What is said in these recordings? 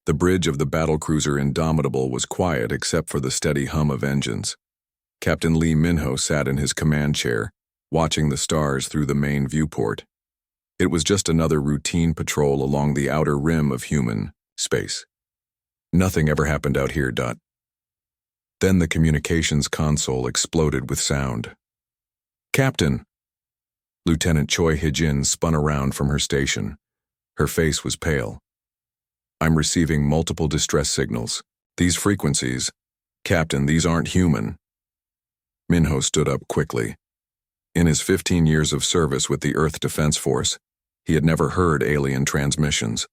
The bridge of the battlecruiser Indomitable was quiet except for the steady hum of engines. Captain Lee Minho sat in his command chair, watching the stars through the main viewport. It was just another routine patrol along the outer rim of human space. Nothing ever happened out here. Then the communications console exploded with sound. "Captain!" Lieutenant Choi Hee-jin spun around from her station. Her face was pale. "I'm receiving multiple distress signals. These frequencies... Captain, these aren't human." Minho stood up quickly. In his 15 years of service with the Earth Defense Force, he had never heard alien transmissions.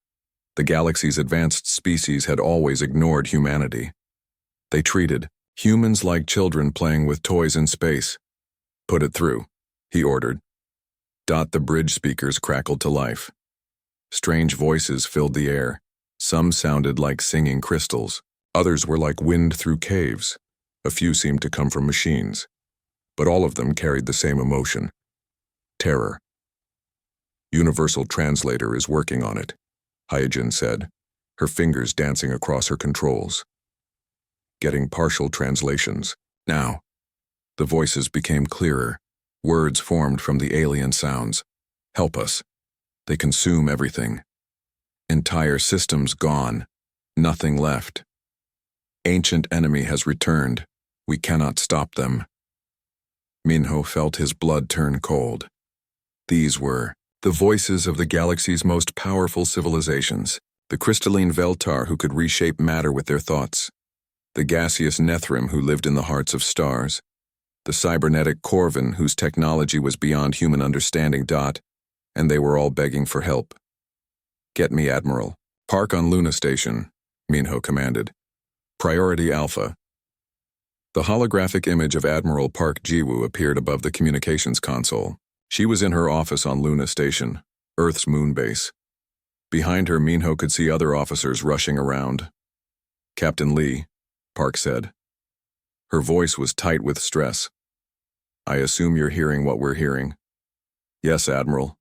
The galaxy's advanced species had always ignored humanity. They treated humans like children playing with toys in space. "Put it through," he ordered. The bridge speakers crackled to life. Strange voices filled the air. Some sounded like singing crystals. Others were like wind through caves. A few seemed to come from machines. But all of them carried the same emotion: terror. "Universal Translator is working on it," Hyojin said, her fingers dancing across her controls. "Getting partial translations. Now." The voices became clearer. Words formed from the alien sounds. "Help us. They consume everything. Entire systems gone. Nothing left. Ancient enemy has returned. We cannot stop them." Minho felt his blood turn cold. These were the voices of the galaxy's most powerful civilizations, the crystalline Veltar who could reshape matter with their thoughts, the gaseous Nethrim who lived in the hearts of stars, the cybernetic Corvin whose technology was beyond human understanding. And they were all begging for help. "Get me Admiral. Park on Luna Station," Minho commanded. "Priority Alpha." The holographic image of Admiral Park Jiwoo appeared above the communications console. She was in her office on Luna Station, Earth's moon base. Behind her, Minho could see other officers rushing around. "Captain Lee," Park said. Her voice was tight with stress. "I assume you're hearing what we're hearing." "Yes, Admiral."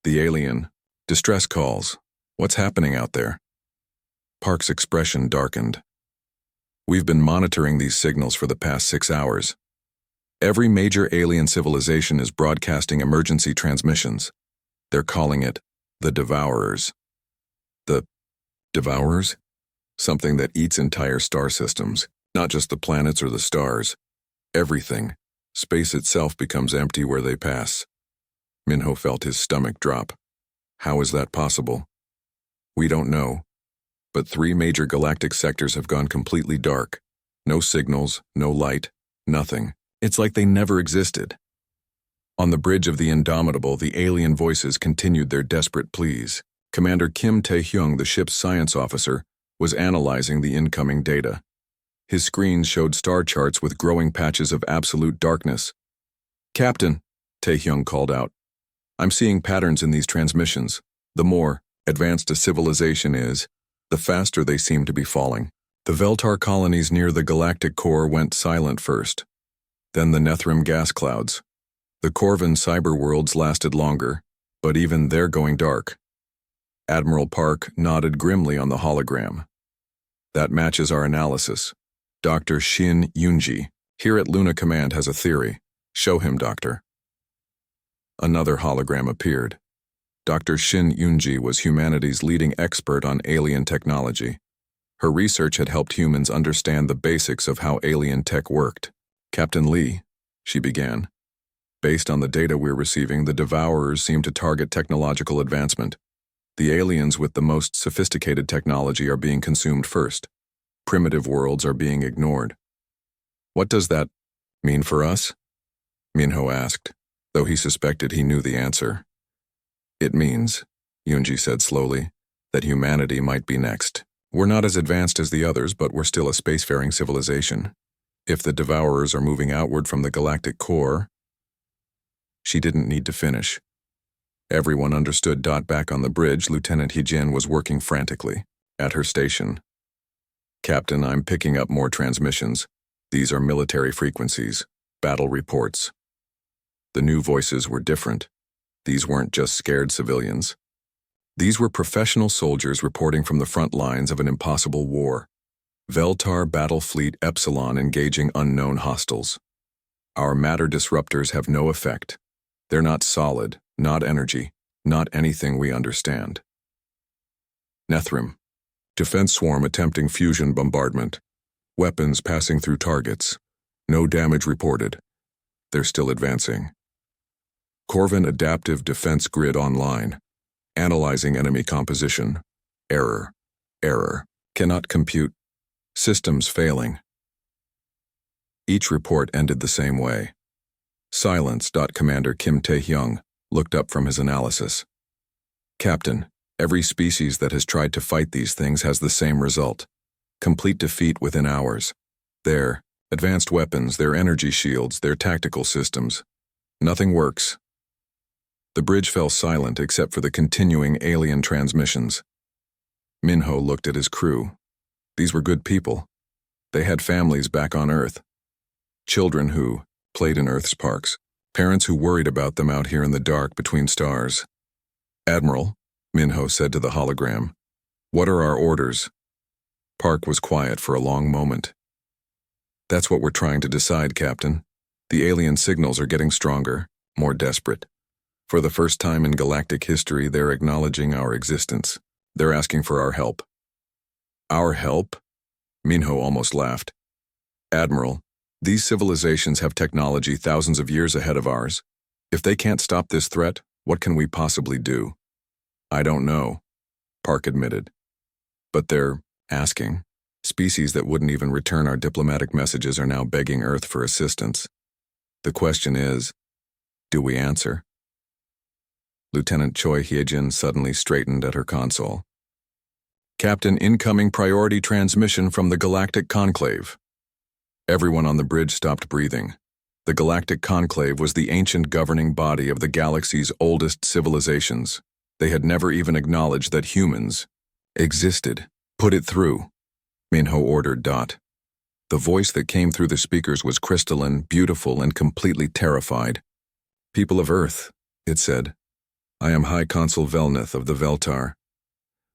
"The alien. Distress calls. What's happening out there?" Park's expression darkened. "We've been monitoring these signals for the past 6 hours. Every major alien civilization is broadcasting emergency transmissions. They're calling it the Devourers." "The Devourers?" "Something that eats entire star systems, not just the planets or the stars. Everything. Space itself becomes empty where they pass." Minho felt his stomach drop. "How is that possible?" "We don't know. But 3 major galactic sectors have gone completely dark. No signals, no light, nothing. It's like they never existed." On the bridge of the Indomitable, the alien voices continued their desperate pleas. Commander Kim Tae-hyung, the ship's science officer, was analyzing the incoming data. His screens showed star charts with growing patches of absolute darkness. "Captain," Tae-hyung called out, "I'm seeing patterns in these transmissions. The more advanced a civilization is, the faster they seem to be falling. The Veltar colonies near the galactic core went silent first. Then the Nethrim gas clouds. The Corvin cyber worlds lasted longer, but even they're going dark." Admiral Park nodded grimly on the hologram. "That matches our analysis. Dr. Shin Yunji, here at Luna Command, has a theory. Show him, Doctor." Another hologram appeared. Dr. Shin Yunji was humanity's leading expert on alien technology. Her research had helped humans understand the basics of how alien tech worked. "Captain Lee," she began, "based on the data we're receiving, the Devourers seem to target technological advancement. The aliens with the most sophisticated technology are being consumed first. Primitive worlds are being ignored." "What does that mean for us?" Minho asked, though he suspected he knew the answer. "It means," Yunji said slowly, "that humanity might be next. We're not as advanced as the others, but we're still a spacefaring civilization. If the Devourers are moving outward from the galactic core..." She didn't need to finish. Everyone understood. Back on the bridge, Lieutenant Hee-jin was working frantically. At her station. "Captain, I'm picking up more transmissions. These are military frequencies. Battle reports." The new voices were different. These weren't just scared civilians. These were professional soldiers reporting from the front lines of an impossible war. Veltar Battle Fleet Epsilon engaging unknown hostiles. Our matter disruptors have no effect. They're not solid, not energy, not anything we understand. Nethrim. Defense swarm attempting fusion bombardment. Weapons passing through targets. No damage reported. They're still advancing. Corvin Adaptive Defense Grid online. Analyzing enemy composition. Error. Error. Cannot compute. Systems failing. Each report ended the same way. Silence. Commander Kim Tae-hyung looked up from his analysis. Captain, every species that has tried to fight these things has the same result. Complete defeat within hours. Their advanced weapons, their energy shields, their tactical systems. Nothing works. The bridge fell silent except for the continuing alien transmissions. Minho looked at his crew. These were good people. They had families back on Earth. Children who played in Earth's parks. Parents who worried about them out here in the dark between stars. Admiral, Minho said to the hologram, what are our orders? Park was quiet for a long moment. That's what we're trying to decide, Captain. The alien signals are getting stronger, more desperate. For the first time in galactic history, they're acknowledging our existence. They're asking for our help. Our help? Minho almost laughed. Admiral, these civilizations have technology thousands of years ahead of ours. If they can't stop this threat, what can we possibly do? I don't know, Park admitted. But they're asking. Species that wouldn't even return our diplomatic messages are now begging Earth for assistance. The question is, do we answer? Lieutenant Choi Hyejin suddenly straightened at her console. Captain, incoming priority transmission from the Galactic Conclave. Everyone on the bridge stopped breathing. The Galactic Conclave was the ancient governing body of the galaxy's oldest civilizations. They had never even acknowledged that humans existed. Put it through, Minho ordered. The voice that came through the speakers was crystalline, beautiful, and completely terrified. People of Earth, it said. I am High Consul Velneth of the Veltar.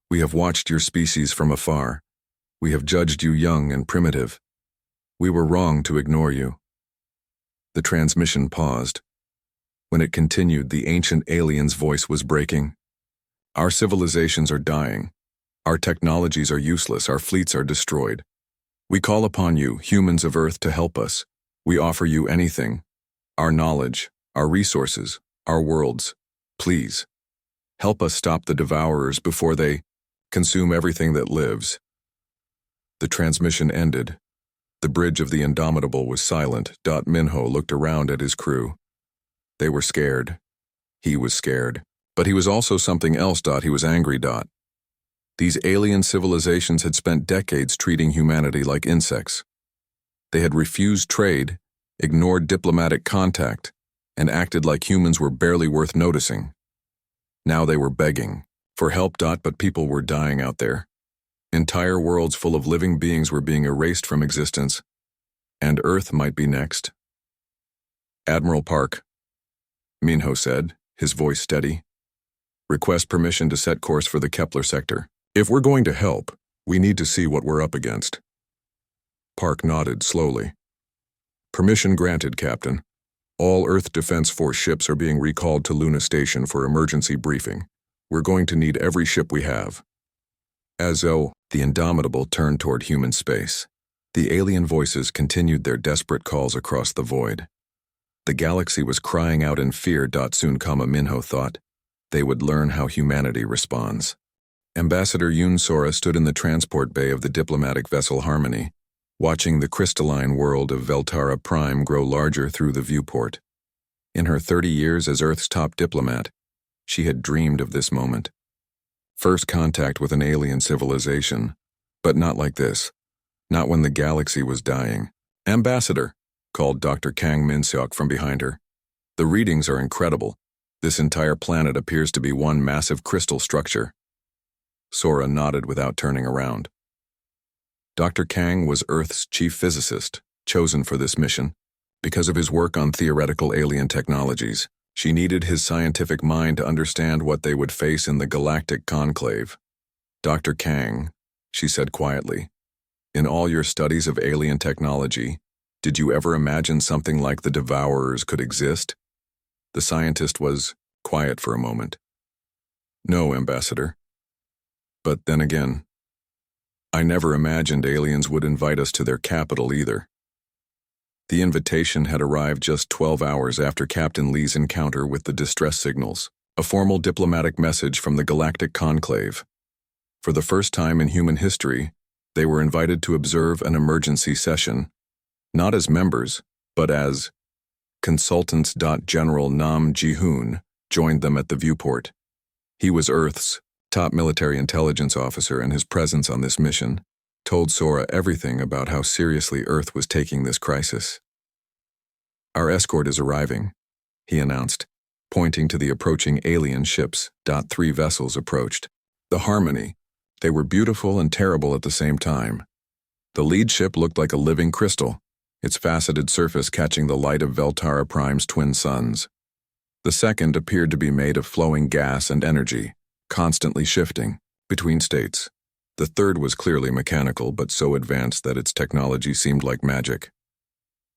We have watched your species from afar. We have judged you young and primitive. We were wrong to ignore you. The transmission paused. When it continued, the ancient alien's voice was breaking. Our civilizations are dying. Our technologies are useless. Our fleets are destroyed. We call upon you, humans of Earth, to help us. We offer you anything. Our knowledge, our resources, our worlds. Please, help us stop the devourers before they consume everything that lives. The transmission ended. The bridge of the Indomitable was silent. Minho looked around at his crew. They were scared. He was scared. But he was also something else. He was angry. These alien civilizations had spent decades treating humanity like insects. They had refused trade, ignored diplomatic contact, and acted like humans were barely worth noticing. Now they were begging for help. But people were dying out there. Entire worlds full of living beings were being erased from existence, and Earth might be next. Admiral Park, Minho said, his voice steady. Request permission to set course for the Kepler sector. If we're going to help, we need to see what we're up against. Park nodded slowly. Permission granted, Captain. All Earth Defense Force ships are being recalled to Luna Station for emergency briefing. We're going to need every ship we have. As though the Indomitable turned toward human space, the alien voices continued their desperate calls across the void. The galaxy was crying out in fear. Soon, Minho thought. They would learn how humanity responds. Ambassador Yoon Sora stood in the transport bay of the diplomatic vessel Harmony, watching the crystalline world of Veltara Prime grow larger through the viewport. In her 30 years as Earth's top diplomat, she had dreamed of this moment. First contact with an alien civilization, but not like this. Not when the galaxy was dying. Ambassador, called Dr. Kang Min-seok from behind her. The readings are incredible. This entire planet appears to be one massive crystal structure. Sora nodded without turning around. Dr. Kang was Earth's chief physicist, chosen for this mission, because of his work on theoretical alien technologies. She needed his scientific mind to understand what they would face in the galactic conclave. "Dr. Kang," she said quietly, "in all your studies of alien technology, did you ever imagine something like the Devourers could exist?" The scientist was quiet for a moment. "No, Ambassador. But then again, I never imagined aliens would invite us to their capital either." The invitation had arrived just 12 hours after Captain Lee's encounter with the distress signals, a formal diplomatic message from the Galactic Conclave. For the first time in human history, they were invited to observe an emergency session, not as members, but as consultants. General Nam Ji-hoon joined them at the viewport. He was Earth's top military intelligence officer, and his presence on this mission told Sora everything about how seriously Earth was taking this crisis. "Our escort is arriving," he announced, pointing to the approaching alien ships. 3 vessels approached. The harmony. They were beautiful and terrible at the same time. The lead ship looked like a living crystal, its faceted surface catching the light of Veltara Prime's twin suns. The second appeared to be made of flowing gas and energy, constantly shifting between states. The third was clearly mechanical, but so advanced that its technology seemed like magic.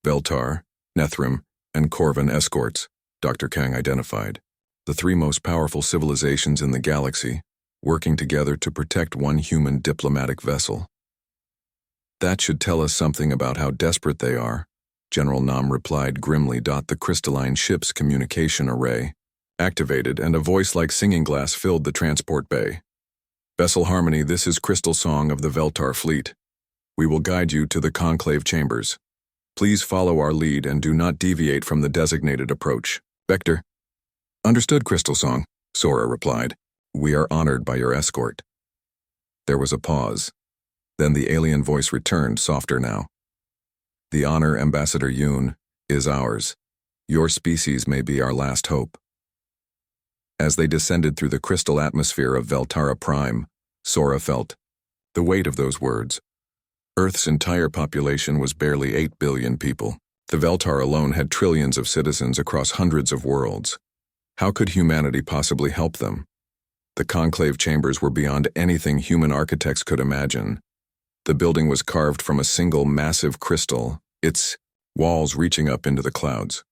Veltar, Nethrim, and Corvin escorts, Dr. Kang identified, the 3 most powerful civilizations in the galaxy, working together to protect one human diplomatic vessel. "That should tell us something about how desperate they are," General Nam replied grimly. The crystalline ship's communication array activated, and a voice like singing glass filled the transport bay. "Vessel Harmony, this is Crystal Song of the Veltar fleet. We will guide you to the conclave chambers. Please follow our lead and do not deviate from the designated approach. Vector." "Understood, Crystal Song," Sora replied. "We are honored by your escort." There was a pause. Then the alien voice returned, softer now. "The honor, Ambassador Yoon, is ours. Your species may be our last hope." As they descended through the crystal atmosphere of Veltara Prime, Sora felt the weight of those words. Earth's entire population was barely 8 billion people. The Veltar alone had trillions of citizens across hundreds of worlds. How could humanity possibly help them? The conclave chambers were beyond anything human architects could imagine. The building was carved from a single massive crystal, its walls reaching up into the clouds.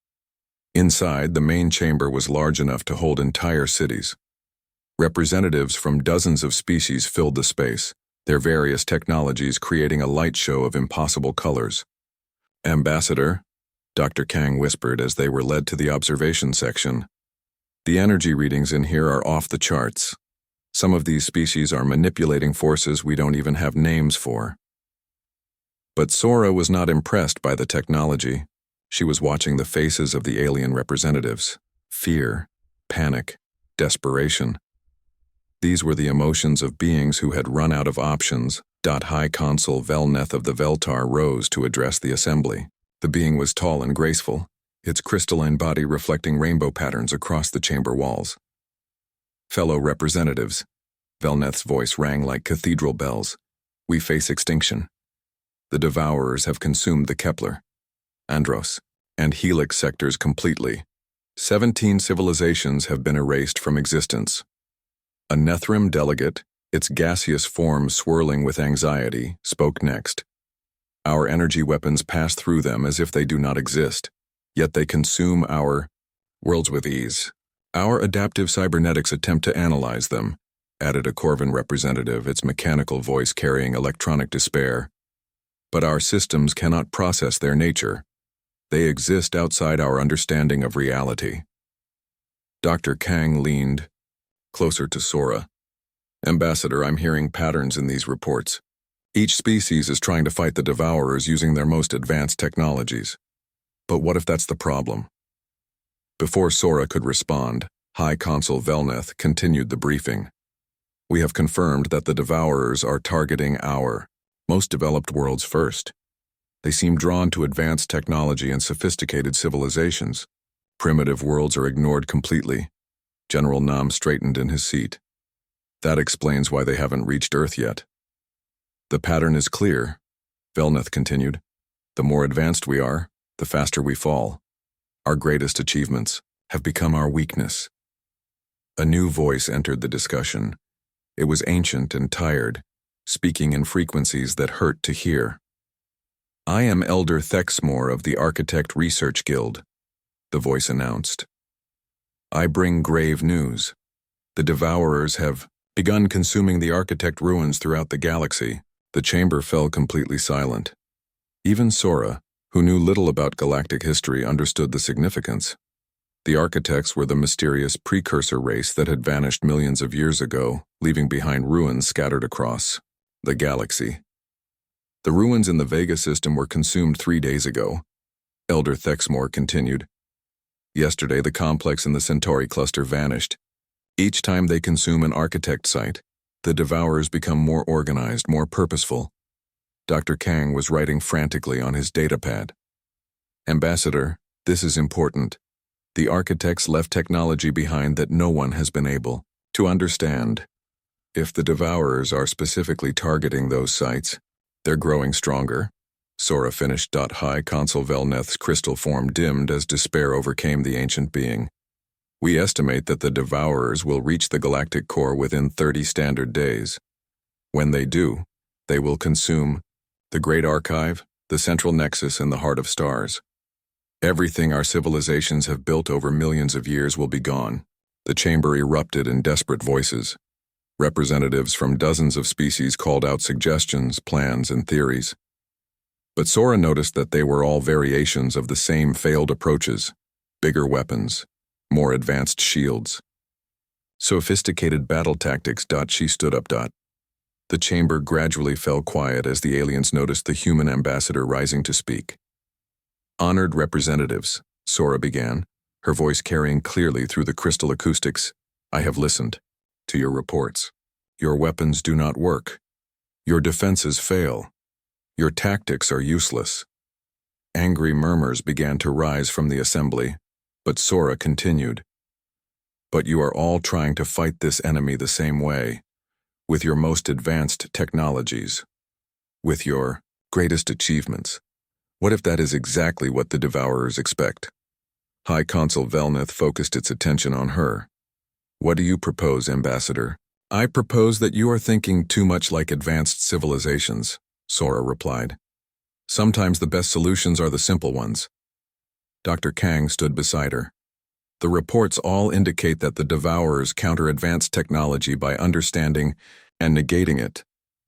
Inside, the main chamber was large enough to hold entire cities. Representatives from dozens of species filled the space, their various technologies creating a light show of impossible colors. "Ambassador," Dr. Kang whispered as they were led to the observation section, "the energy readings in here are off the charts. Some of these species are manipulating forces we don't even have names for." But Sora was not impressed by the technology. She was watching the faces of the alien representatives. Fear, panic, desperation. These were the emotions of beings who had run out of options. High Consul Velneth of the Veltar rose to address the assembly. The being was tall and graceful, its crystalline body reflecting rainbow patterns across the chamber walls. "Fellow representatives," Velneth's voice rang like cathedral bells, "we face extinction. The Devourers have consumed the Kepler, Andros, and Helix sectors completely. 17 civilizations have been erased from existence." A Nethrim delegate, its gaseous form swirling with anxiety, spoke next. "Our energy weapons pass through them as if they do not exist, yet they consume our worlds with ease. Our adaptive cybernetics attempt to analyze them," added a Corvin representative, its mechanical voice carrying electronic despair. "But our systems cannot process their nature. They exist outside our understanding of reality." Dr. Kang leaned closer to Sora. "Ambassador, I'm hearing patterns in these reports. Each species is trying to fight the Devourers using their most advanced technologies. But what if that's the problem?" Before Sora could respond, High Consul Velneth continued the briefing. "We have confirmed that the Devourers are targeting our most developed worlds first. They seem drawn to advanced technology and sophisticated civilizations. Primitive worlds are ignored completely." General Nam straightened in his seat. "That explains why they haven't reached Earth yet." "The pattern is clear," Velneth continued. "The more advanced we are, the faster we fall. Our greatest achievements have become our weakness. A new voice entered the discussion. It was ancient and tired, speaking in frequencies that hurt to hear. "I am Elder Thexmore of the Architect Research Guild," the voice announced. "I bring grave news. The Devourers have begun consuming the architect ruins throughout the galaxy." The chamber fell completely silent. Even Sora, who knew little about galactic history, understood the significance. The architects were the mysterious precursor race that had vanished millions of years ago, leaving behind ruins scattered across the galaxy. "The ruins in the Vega system were consumed 3 days ago," Elder Thexmore continued. "Yesterday, the complex in the Centauri cluster vanished. Each time they consume an architect site, the Devourers become more organized, more purposeful." Dr. Kang was writing frantically on his datapad. "Ambassador, this is important. The architects left technology behind that no one has been able to understand. If the Devourers are specifically targeting those sites, they're growing stronger." Sora finished. High Consul Velneth's crystal form dimmed as despair overcame the ancient being. "We estimate that the Devourers will reach the galactic core within 30 standard days. When they do, they will consume the Great Archive, the Central Nexus, and the Heart of Stars. Everything our civilizations have built over millions of years will be gone." The chamber erupted in desperate voices. Representatives from dozens of species called out suggestions, plans, and theories. But Sora noticed that they were all variations of the same failed approaches: bigger weapons, more advanced shields, sophisticated battle tactics. She stood up. The chamber gradually fell quiet as the aliens noticed the human ambassador rising to speak. "Honored representatives," Sora began, her voice carrying clearly through the crystal acoustics, "I have listened to your reports. Your weapons do not work. Your defenses fail. Your tactics are useless." Angry murmurs began to rise from the assembly, but Sora continued. "But you are all trying to fight this enemy the same way, with your most advanced technologies, with your greatest achievements. What if that is exactly what the Devourers expect?" High Consul Velneth focused its attention on her. "What do you propose, Ambassador?" "I propose that you are thinking too much like advanced civilizations," Sora replied. "Sometimes the best solutions are the simple ones." Dr. Kang stood beside her. "The reports all indicate that the Devourers counter advanced technology by understanding and negating it.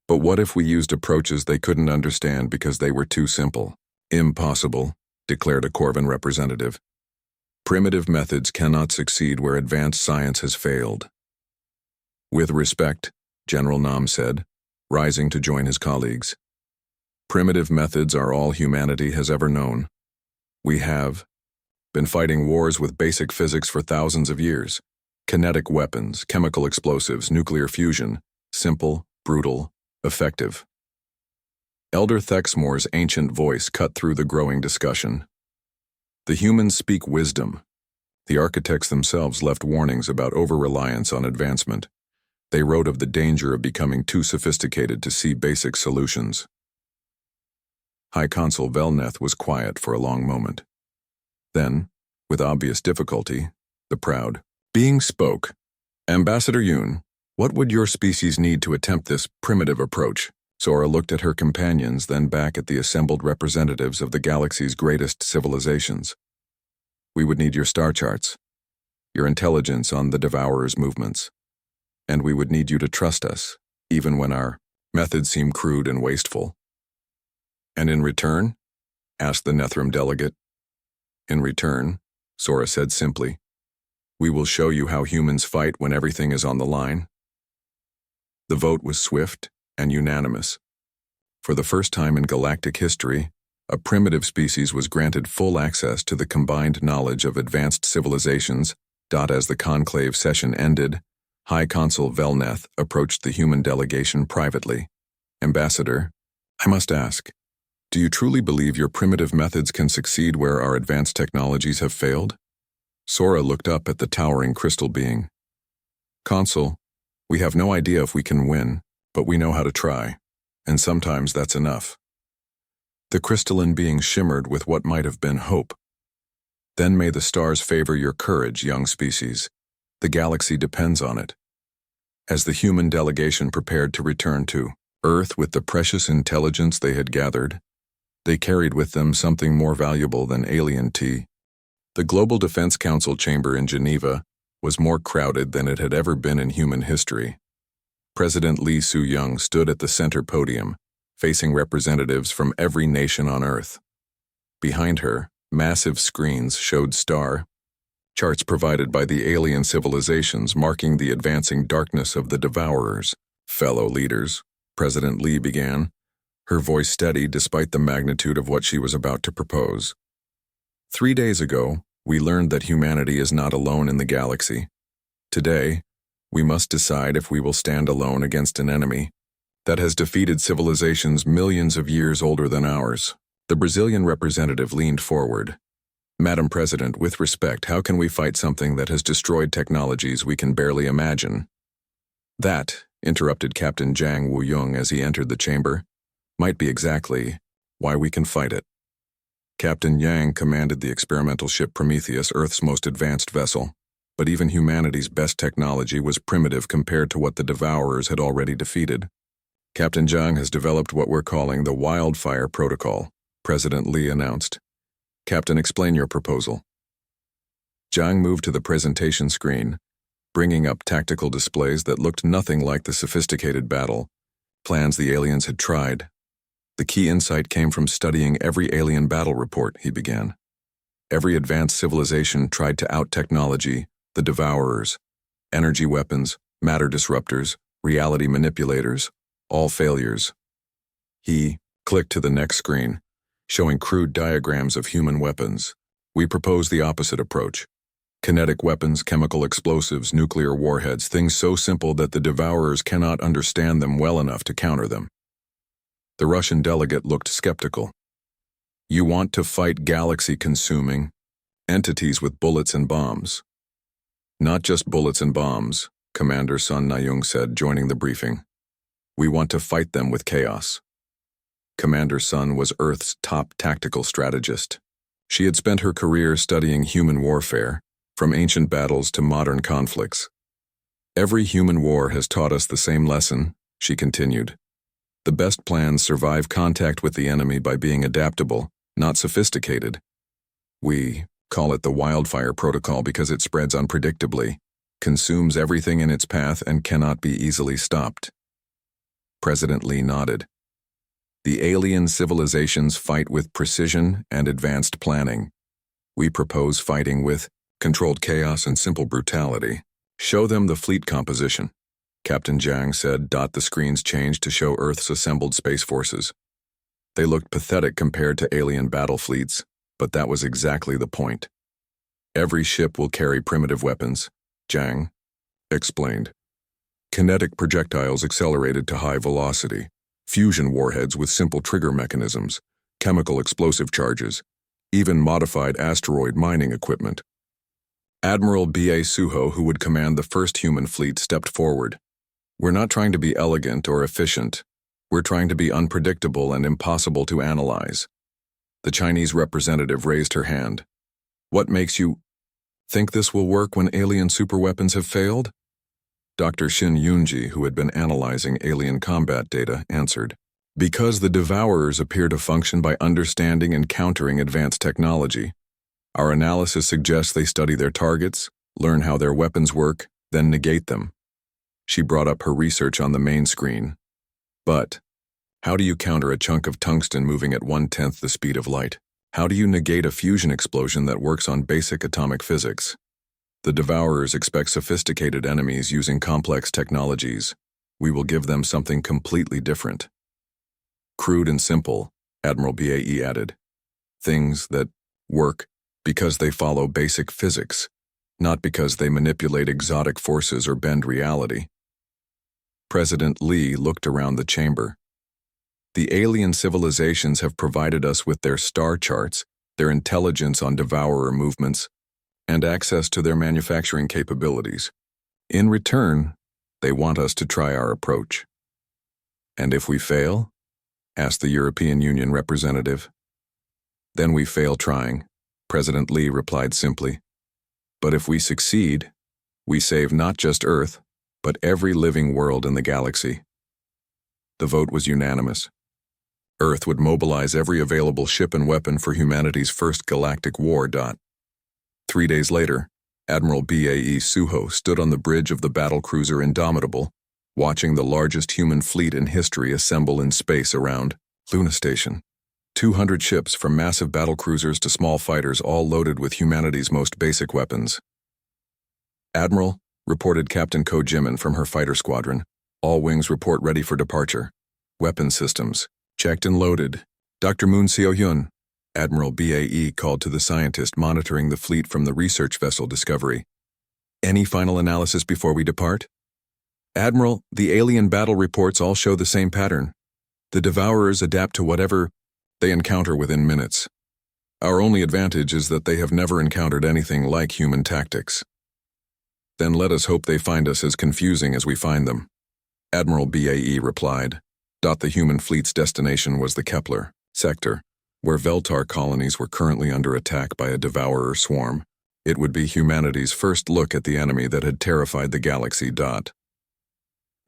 But what if we used approaches they couldn't understand because they were too simple?" "Impossible," declared a Corvin representative. "Primitive methods cannot succeed where advanced science has failed." "With respect," General Nam said, rising to join his colleagues. "Primitive methods are all humanity has ever known. We have been fighting wars with basic physics for thousands of years. Kinetic weapons, chemical explosives, nuclear fusion. Simple, brutal, effective." Elder Thexmore's ancient voice cut through the growing discussion. "The humans speak wisdom. The architects themselves left warnings about over-reliance on advancement. They wrote of the danger of becoming too sophisticated to see basic solutions." High Consul Velneth was quiet for a long moment. Then, with obvious difficulty, the proud being spoke. "Ambassador Yoon, what would your species need to attempt this primitive approach?" Sora looked at her companions, then back at the assembled representatives of the galaxy's greatest civilizations. "We would need your star charts, your intelligence on the Devourers' movements, and we would need you to trust us, even when our methods seem crude and wasteful." "And in return?" asked the Nethrim delegate. "In return," Sora said simply, "we will show you how humans fight when everything is on the line." The vote was swift and unanimous. For the first time in galactic history, a primitive species was granted full access to the combined knowledge of advanced civilizations. As the conclave session ended, High Consul Velneth approached the human delegation privately. "Ambassador, I must ask, do you truly believe your primitive methods can succeed where our advanced technologies have failed?" Sora looked up at the towering crystal being. "Consul, we have no idea if we can win, but we know how to try, and sometimes that's enough." The crystalline being shimmered with what might have been hope. Then may the stars favor your courage, young species. The galaxy depends on it. As the human delegation prepared to return to Earth with the precious intelligence they had gathered, they carried with them something more valuable than alien tea. The Global Defense Council chamber in Geneva was more crowded than it had ever been in human history. President Lee Soo-young stood at the center podium, facing representatives from every nation on Earth. Behind her, massive screens showed star charts provided by the alien civilizations marking the advancing darkness of the Devourers. Fellow leaders, President Lee began, her voice steady despite the magnitude of what she was about to propose. 3 days ago, we learned that humanity is not alone in the galaxy. Today, we must decide if we will stand alone against an enemy that has defeated civilizations millions of years older than ours. The Brazilian representative leaned forward. Madam President, with respect, how can we fight something that has destroyed technologies we can barely imagine? That, interrupted Captain Jang Woo-young as he entered the chamber, might be exactly why we can fight it. Captain Yang commanded the experimental ship Prometheus, Earth's most advanced vessel, but even humanity's best technology was primitive compared to what the Devourers had already defeated. Captain Zhang has developed what we're calling the Wildfire Protocol, President Lee announced. Captain, explain your proposal. Zhang moved to the presentation screen, bringing up tactical displays that looked nothing like the sophisticated battle plans the aliens had tried. The key insight came from studying every alien battle report, he began. Every advanced civilization tried to out-technology the Devourers, energy weapons, matter disruptors, reality manipulators, all failures. He clicked to the next screen, showing crude diagrams of human weapons. We propose the opposite approach. Kinetic weapons, chemical explosives, nuclear warheads, things so simple that the Devourers cannot understand them well enough to counter them. The Russian delegate looked skeptical. You want to fight galaxy-consuming entities with bullets and bombs. Not just bullets and bombs, Commander Sun Na-young said, joining the briefing. We want to fight them with chaos. Commander Sun was Earth's top tactical strategist. She had spent her career studying human warfare, from ancient battles to modern conflicts. Every human war has taught us the same lesson, she continued. The best plans survive contact with the enemy by being adaptable, not sophisticated. We call it the Wildfire Protocol because it spreads unpredictably, consumes everything in its path, and cannot be easily stopped. President Lee nodded. The alien civilizations fight with precision and advanced planning. We propose fighting with controlled chaos and simple brutality. Show them the fleet composition. Captain Zhang said. The screens changed to show Earth's assembled space forces. They looked pathetic compared to alien battle fleets, but that was exactly the point. Every ship will carry primitive weapons, Zhang explained. Kinetic projectiles accelerated to high velocity, fusion warheads with simple trigger mechanisms, chemical explosive charges, even modified asteroid mining equipment. Admiral B.A. Suho, who would command the first human fleet, stepped forward. We're not trying to be elegant or efficient. We're trying to be unpredictable and impossible to analyze. The Chinese representative raised her hand. What makes you think this will work when alien superweapons have failed? Dr. Shin Yunji, who had been analyzing alien combat data, answered. Because the Devourers appear to function by understanding and countering advanced technology. Our analysis suggests they study their targets, learn how their weapons work, then negate them. She brought up her research on the main screen. But how do you counter a chunk of tungsten moving at 1/10 the speed of light? How do you negate a fusion explosion that works on basic atomic physics? The Devourers expect sophisticated enemies using complex technologies. We will give them something completely different. Crude and simple, Admiral BAE added. Things that work because they follow basic physics, not because they manipulate exotic forces or bend reality. President Lee looked around the chamber. The alien civilizations have provided us with their star charts, their intelligence on Devourer movements, and access to their manufacturing capabilities. In return, they want us to try our approach. And if we fail? Asked the European Union representative. Then we fail trying, President Lee replied simply. But if we succeed, we save not just Earth, but every living world in the galaxy. The vote was unanimous. Earth would mobilize every available ship and weapon for humanity's first galactic war. 3 days later, Admiral BAE Suho stood on the bridge of the battlecruiser Indomitable, watching the largest human fleet in history assemble in space around Luna Station. 200 ships, from massive battlecruisers to small fighters, all loaded with humanity's most basic weapons. "Admiral," reported Captain Ko Jimin from her fighter squadron, "all wings report ready for departure. Weapon systems checked and loaded. Dr. Moon Seo-hyun," Admiral BAE called to the scientist monitoring the fleet from the research vessel Discovery. "Any final analysis before we depart?" "Admiral, the alien battle reports all show the same pattern. The Devourers adapt to whatever they encounter within minutes. Our only advantage is that they have never encountered anything like human tactics." "Then let us hope they find us as confusing as we find them," Admiral BAE replied. The human fleet's destination was the Kepler sector, where Veltar colonies were currently under attack by a Devourer swarm. It would be humanity's first look at the enemy that had terrified the galaxy.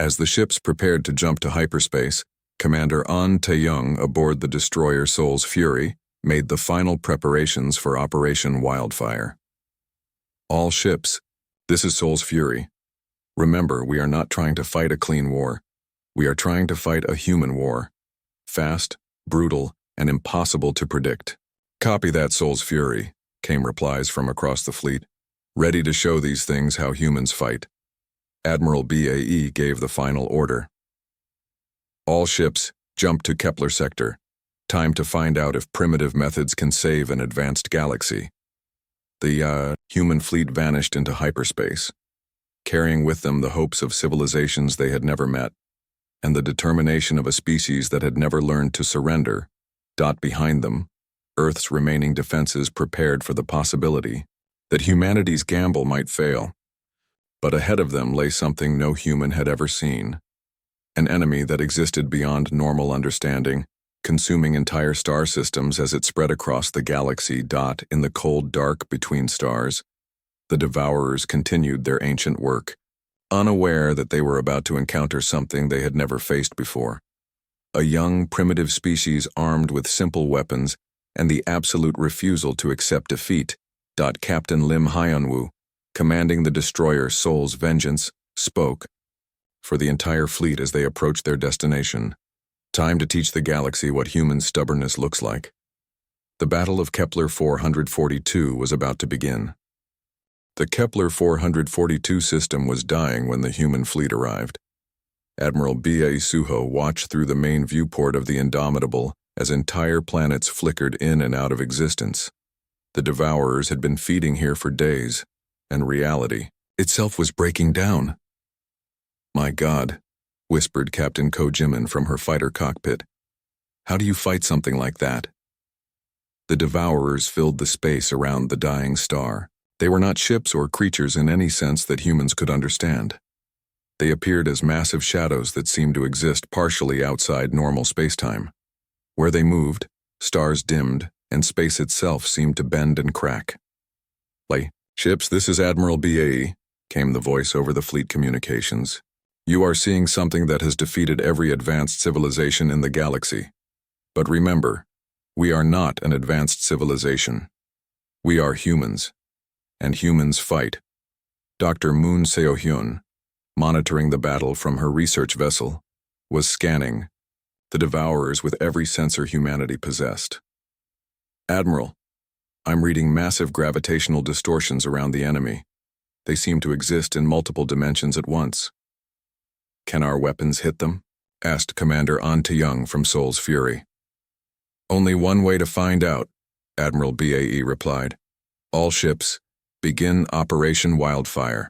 As the ships prepared to jump to hyperspace, Commander An Tae-young aboard the destroyer Soul's Fury made the final preparations for Operation Wildfire. "All ships, this is Soul's Fury. Remember, we are not trying to fight a clean war. We are trying to fight a human war. Fast, brutal, and impossible to predict." "Copy that, Soul's Fury," came replies from across the fleet. "Ready to show these things how humans fight." Admiral BAE gave the final order. "All ships, jump to Kepler sector. Time to find out if primitive methods can save an advanced galaxy." The human fleet vanished into hyperspace, carrying with them the hopes of civilizations they had never met, and the determination of a species that had never learned to surrender. Behind them, Earth's remaining defenses prepared for the possibility that humanity's gamble might fail. But ahead of them lay something no human had ever seen. An enemy that existed beyond normal understanding, consuming entire star systems as it spread across the galaxy. In the cold dark between stars, the Devourers continued their ancient work, unaware that they were about to encounter something they had never faced before. A young, primitive species armed with simple weapons and the absolute refusal to accept defeat. Captain Lim Hyunwoo, commanding the destroyer Soul's Vengeance, spoke for the entire fleet as they approached their destination. "Time to teach the galaxy what human stubbornness looks like." The Battle of Kepler 442 was about to begin. The Kepler 442 system was dying when the human fleet arrived. Admiral BAE Suho watched through the main viewport of the Indomitable as entire planets flickered in and out of existence. The Devourers had been feeding here for days, and reality itself was breaking down. "My God," whispered Captain Ko Jimin from her fighter cockpit. "How do you fight something like that?" The Devourers filled the space around the dying star. They were not ships or creatures in any sense that humans could understand. They appeared as massive shadows that seemed to exist partially outside normal spacetime. Where they moved, stars dimmed, and space itself seemed to bend and crack. "Ships, this is Admiral BAE," came the voice over the fleet communications. "You are seeing something that has defeated every advanced civilization in the galaxy. But remember, we are not an advanced civilization. We are humans, and humans fight." Dr. Moon Seo-hyun, monitoring the battle from her research vessel, was scanning the Devourers with every sensor humanity possessed. "Admiral, I'm reading massive gravitational distortions around the enemy. They seem to exist in multiple dimensions at once." "Can our weapons hit them?" asked Commander An Tae-young from Soul's Fury. "Only one way to find out," Admiral BAE replied. "All ships, begin Operation Wildfire.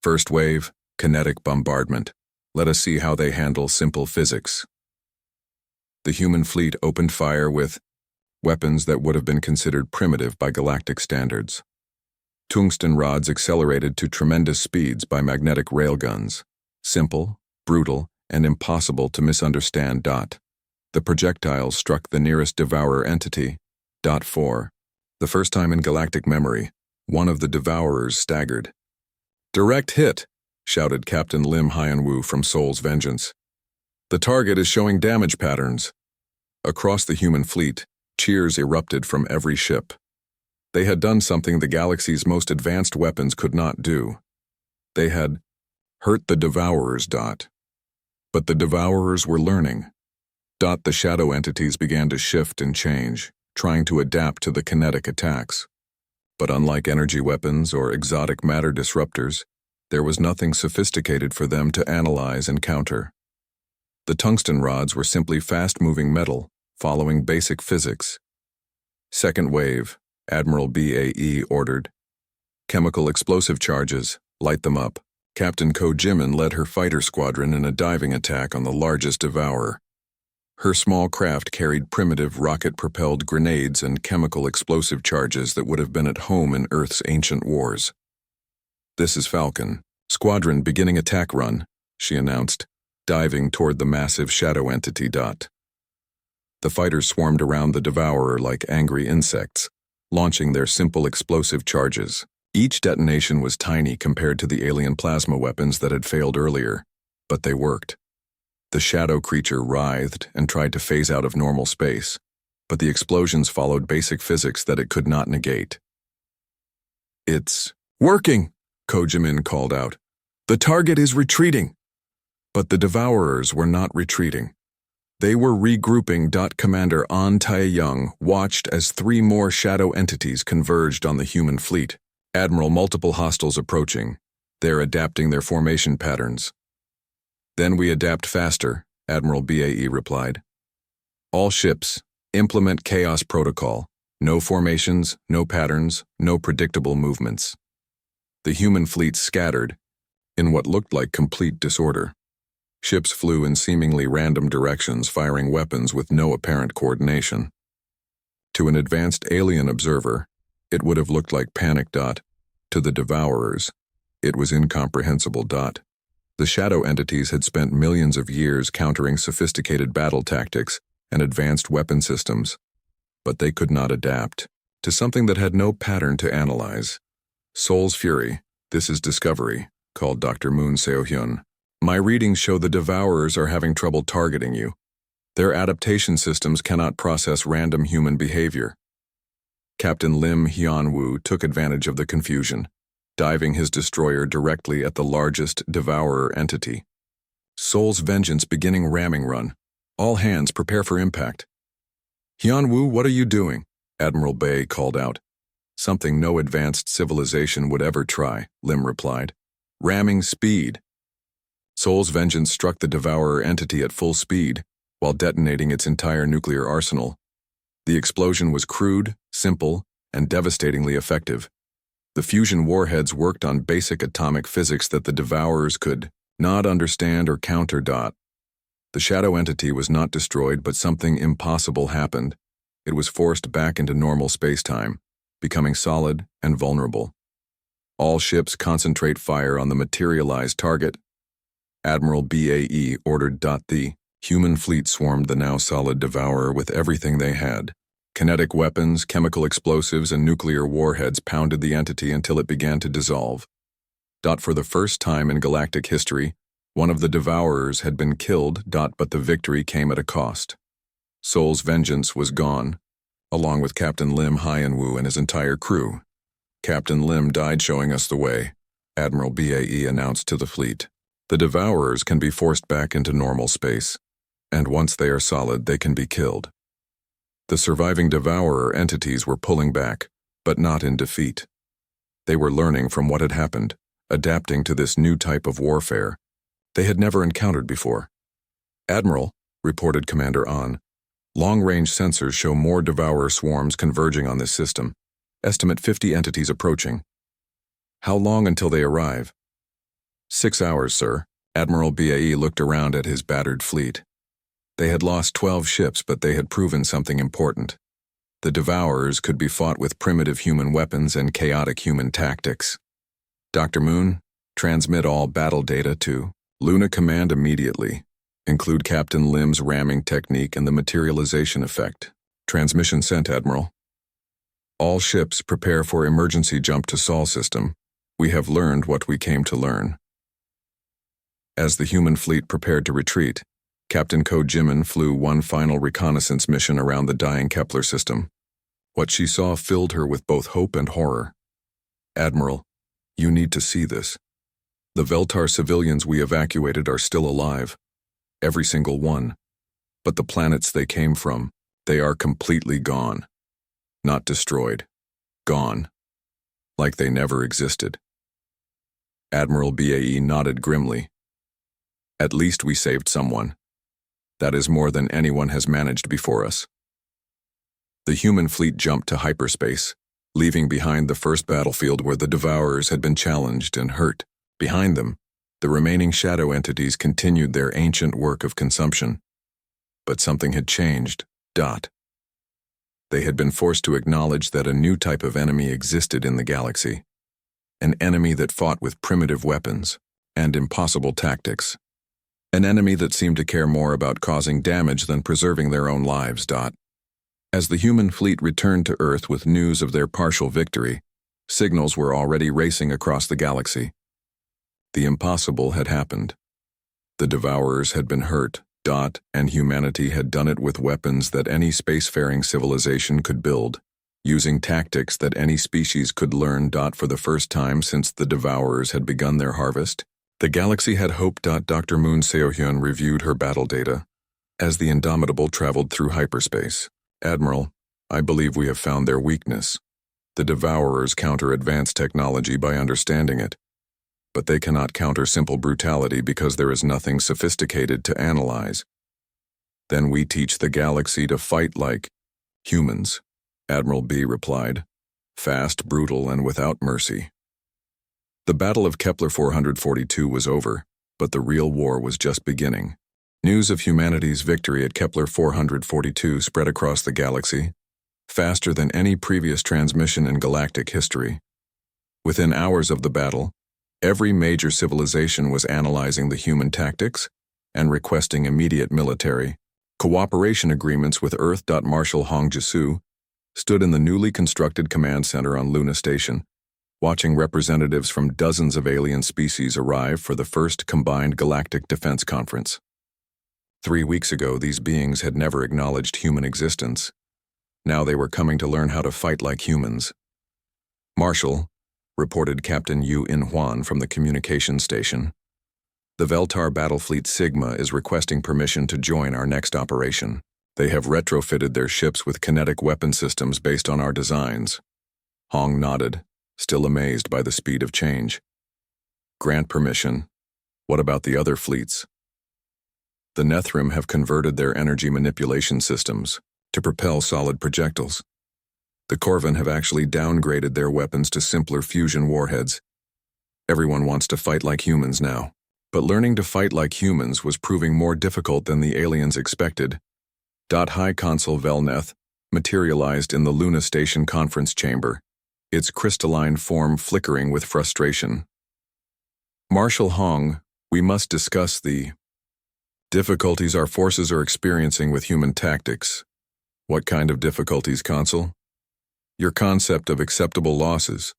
First wave, kinetic bombardment. Let us see how they handle simple physics." The human fleet opened fire with weapons that would have been considered primitive by galactic standards. Tungsten rods accelerated to tremendous speeds by magnetic railguns. Simple, brutal, and impossible to misunderstand. The projectiles struck the nearest Devourer entity, 4, The first time in galactic memory, one of the Devourers staggered. "Direct hit!" shouted Captain Lim Hyunwoo from Seoul's Vengeance. "The target is showing damage patterns." Across the human fleet, cheers erupted from every ship. They had done something the galaxy's most advanced weapons could not do. They had hurt the Devourers. But the Devourers were learning. The shadow entities began to shift and change, trying to adapt to the kinetic attacks. But unlike energy weapons or exotic matter disruptors, there was nothing sophisticated for them to analyze and counter. The tungsten rods were simply fast-moving metal, following basic physics. "Second wave," Admiral BAE ordered. "Chemical explosive charges, light them up." Captain Ko Jimin led her fighter squadron in a diving attack on the largest Devourer. Her small craft carried primitive rocket-propelled grenades and chemical explosive charges that would have been at home in Earth's ancient wars. "This is Falcon. Squadron beginning attack run," she announced, diving toward the massive shadow entity. The fighters swarmed around the Devourer like angry insects, launching their simple explosive charges. Each detonation was tiny compared to the alien plasma weapons that had failed earlier, but they worked. The shadow creature writhed and tried to phase out of normal space, but the explosions followed basic physics that it could not negate. "It's working!" Ko Jimin called out. "The target is retreating!" But the Devourers were not retreating. They were regrouping. Commander An Tae-young watched as 3 more shadow entities converged on the human fleet. "Admiral, multiple hostiles approaching. They're adapting their formation patterns." "Then we adapt faster," Admiral BAE replied. "All ships, implement chaos protocol. No formations, no patterns, no predictable movements." The human fleet scattered, in what looked like complete disorder. Ships flew in seemingly random directions, firing weapons with no apparent coordination. To an advanced alien observer, it would have looked like panic. To the Devourers, it was incomprehensible. The shadow entities had spent millions of years countering sophisticated battle tactics and advanced weapon systems, but they could not adapt to something that had no pattern to analyze. "Soul's Fury, this is Discovery," called Dr. Moon Seo-hyun. "My readings show the Devourers are having trouble targeting you. Their adaptation systems cannot process random human behavior." Captain Lim Hyunwoo took advantage of the confusion, diving his destroyer directly at the largest Devourer entity. "Soul's Vengeance beginning ramming run. All hands prepare for impact." "Hyunwoo, what are you doing?" Admiral Bay called out. "Something no advanced civilization would ever try," Lim replied. "Ramming speed." Soul's Vengeance struck the Devourer entity at full speed, while detonating its entire nuclear arsenal. The explosion was crude, simple, and devastatingly effective. The fusion warheads worked on basic atomic physics that the Devourers could not understand or counter. The shadow entity was not destroyed, but something impossible happened. It was forced back into normal space-time, becoming solid and vulnerable. "All ships concentrate fire on the materialized target," Admiral BAE ordered. The human fleet swarmed the now solid Devourer with everything they had. Kinetic weapons, chemical explosives, and nuclear warheads pounded the entity until it began to dissolve. For the first time in galactic history, one of the Devourers had been killed. But the victory came at a cost. Soul's Vengeance was gone, along with Captain Lim Hyunwoo and his entire crew. "Captain Lim died showing us the way," Admiral BAE announced to the fleet. "The Devourers can be forced back into normal space, and once they are solid, they can be killed." The surviving Devourer entities were pulling back, but not in defeat. They were learning from what had happened, adapting to this new type of warfare they had never encountered before. "Admiral," reported Commander An, "long-range sensors show more Devourer swarms converging on this system. Estimate 50 entities approaching. How long until they arrive?" 6 hours, sir." Admiral BAE looked around at his battered fleet. They had lost 12 ships, but they had proven something important. The Devourers could be fought with primitive human weapons and chaotic human tactics. "Dr. Moon, transmit all battle data to Luna Command immediately. Include Captain Lim's ramming technique and the materialization effect." "Transmission sent, Admiral." All ships prepare for emergency jump to Sol system. We have learned what we came to learn. As the human fleet prepared to retreat, Captain Ko Jimin flew one final reconnaissance mission around the dying Kepler system. What she saw filled her with both hope and horror. "Admiral, you need to see this. The Veltar civilians we evacuated are still alive. Every single one. But the planets they came from, they are completely gone. Not destroyed. Gone. Like they never existed." Admiral BAE nodded grimly. "At least we saved someone. That is more than anyone has managed before us." The human fleet jumped to hyperspace, leaving behind the first battlefield where the Devourers had been challenged and hurt. Behind them, the remaining shadow entities continued their ancient work of consumption. But something had changed. They had been forced to acknowledge that a new type of enemy existed in the galaxy. An enemy that fought with primitive weapons and impossible tactics. An enemy that seemed to care more about causing damage than preserving their own lives. As the human fleet returned to Earth with news of their partial victory, signals were already racing across the galaxy. The impossible had happened. The Devourers had been hurt, and humanity had done it with weapons that any spacefaring civilization could build, using tactics that any species could learn. For the first time since the Devourers had begun their harvest, the galaxy had hope. Dr. Moon Seohyun reviewed her battle data as the Indomitable traveled through hyperspace. "Admiral, I believe we have found their weakness. The Devourers counter advanced technology by understanding it. But they cannot counter simple brutality because there is nothing sophisticated to analyze. Then we teach the galaxy to fight like humans," Admiral B replied. "Fast, brutal, and without mercy." The Battle of Kepler 442 was over, but the real war was just beginning. News of humanity's victory at Kepler 442 spread across the galaxy, faster than any previous transmission in galactic history. Within hours of the battle, every major civilization was analyzing the human tactics and requesting immediate military cooperation agreements with Earth. Marshal Hong Jisu stood in the newly constructed command center on Luna Station, watching representatives from dozens of alien species arrive for the first combined galactic defense conference. 3 weeks ago, these beings had never acknowledged human existence. Now they were coming to learn how to fight like humans. "Marshal," reported Captain Yu In-hwan from the communications station, "the Veltar battle fleet Sigma is requesting permission to join our next operation. They have retrofitted their ships with kinetic weapon systems based on our designs." Hong nodded, still amazed by the speed of change. "Grant permission. What about the other fleets?" "The Nethrim have converted their energy manipulation systems to propel solid projectiles. The Corvin have actually downgraded their weapons to simpler fusion warheads. Everyone wants to fight like humans now. But learning to fight like humans was proving more difficult than the aliens expected. High Consul Velneth materialized in the Luna Station conference chamber, its crystalline form flickering with frustration. "Marshal Hong, we must discuss the difficulties our forces are experiencing with human tactics." "What kind of difficulties, Consul?" "Your concept of acceptable losses,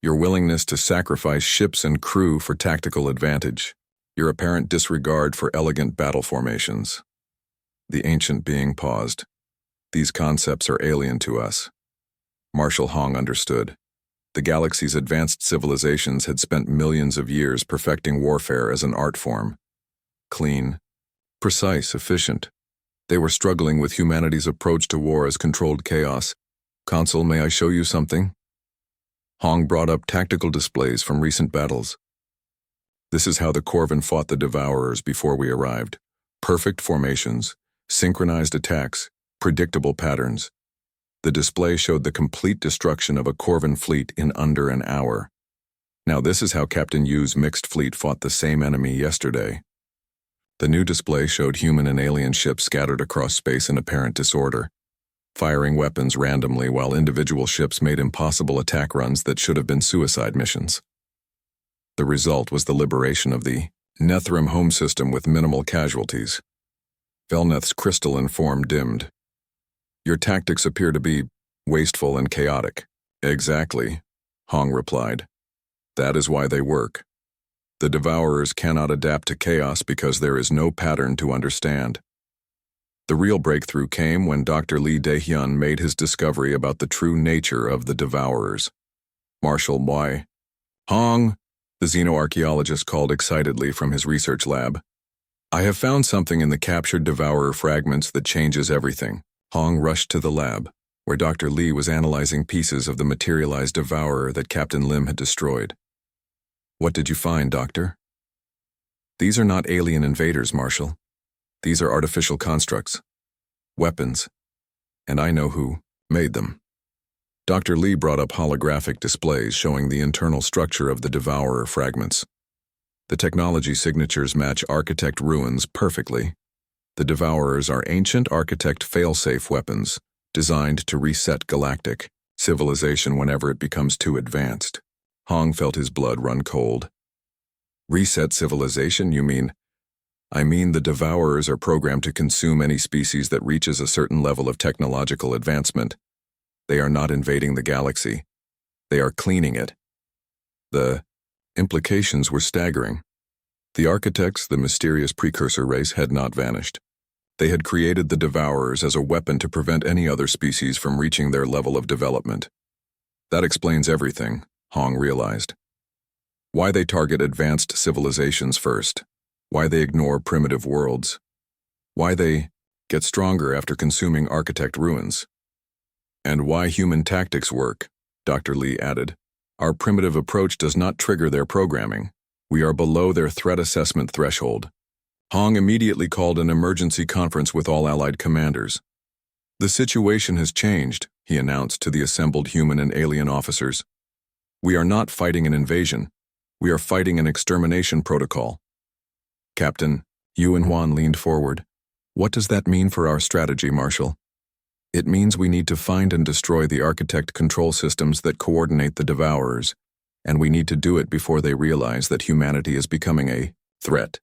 your willingness to sacrifice ships and crew for tactical advantage, your apparent disregard for elegant battle formations." The ancient being paused. "These concepts are alien to us." Marshal Hong understood. The galaxy's advanced civilizations had spent millions of years perfecting warfare as an art form. Clean, precise, efficient. They were struggling with humanity's approach to war as controlled chaos. "Consul, may I show you something?" Hong brought up tactical displays from recent battles. "This is how the Corvin fought the Devourers before we arrived. Perfect formations, synchronized attacks, predictable patterns. The display showed the complete destruction of a Corvin fleet in under an hour. Now this is how Captain Yu's mixed fleet fought the same enemy yesterday." The new display showed human and alien ships scattered across space in apparent disorder, firing weapons randomly while individual ships made impossible attack runs that should have been suicide missions. The result was the liberation of the Nethrim home system with minimal casualties. Velneth's crystalline form dimmed. "Your tactics appear to be wasteful and chaotic." Exactly, Hong replied. That is why they work. The Devourers cannot adapt to chaos because there is no pattern to understand. The real breakthrough came when Dr. Lee Dae-hyun made his discovery about the true nature of the Devourers. Marshal Y. Hong, the xenoarchaeologist called excitedly from his research lab. I have found something in the captured Devourer fragments that changes everything. Hong rushed to the lab, where Dr. Lee was analyzing pieces of the materialized Devourer that Captain Lim had destroyed. What did you find, Doctor? These are not alien invaders, Marshal. These are artificial constructs, weapons, and I know who made them. Dr. Lee brought up holographic displays showing the internal structure of the Devourer fragments. The technology signatures match architect ruins perfectly. The Devourers are ancient architect fail-safe weapons designed to reset galactic civilization whenever it becomes too advanced. Hong felt his blood run cold. Reset civilization, you mean? I mean the Devourers are programmed to consume any species that reaches a certain level of technological advancement. They are not invading the galaxy. They are cleaning it. The implications were staggering. The architects, the mysterious precursor race, had not vanished. They had created the Devourers as a weapon to prevent any other species from reaching their level of development. That explains everything, Hong realized. Why they target advanced civilizations first. Why they ignore primitive worlds. Why they get stronger after consuming architect ruins. And why human tactics work, Dr. Lee added. Our primitive approach does not trigger their programming. We are below their threat assessment threshold. Hong immediately called an emergency conference with all Allied commanders. The situation has changed, he announced to the assembled human and alien officers. We are not fighting an invasion. We are fighting an extermination protocol. Captain Yuan Huan leaned forward. What does that mean for our strategy, Marshal? It means we need to find and destroy the architect control systems that coordinate the Devourers, and we need to do it before they realize that humanity is becoming a threat.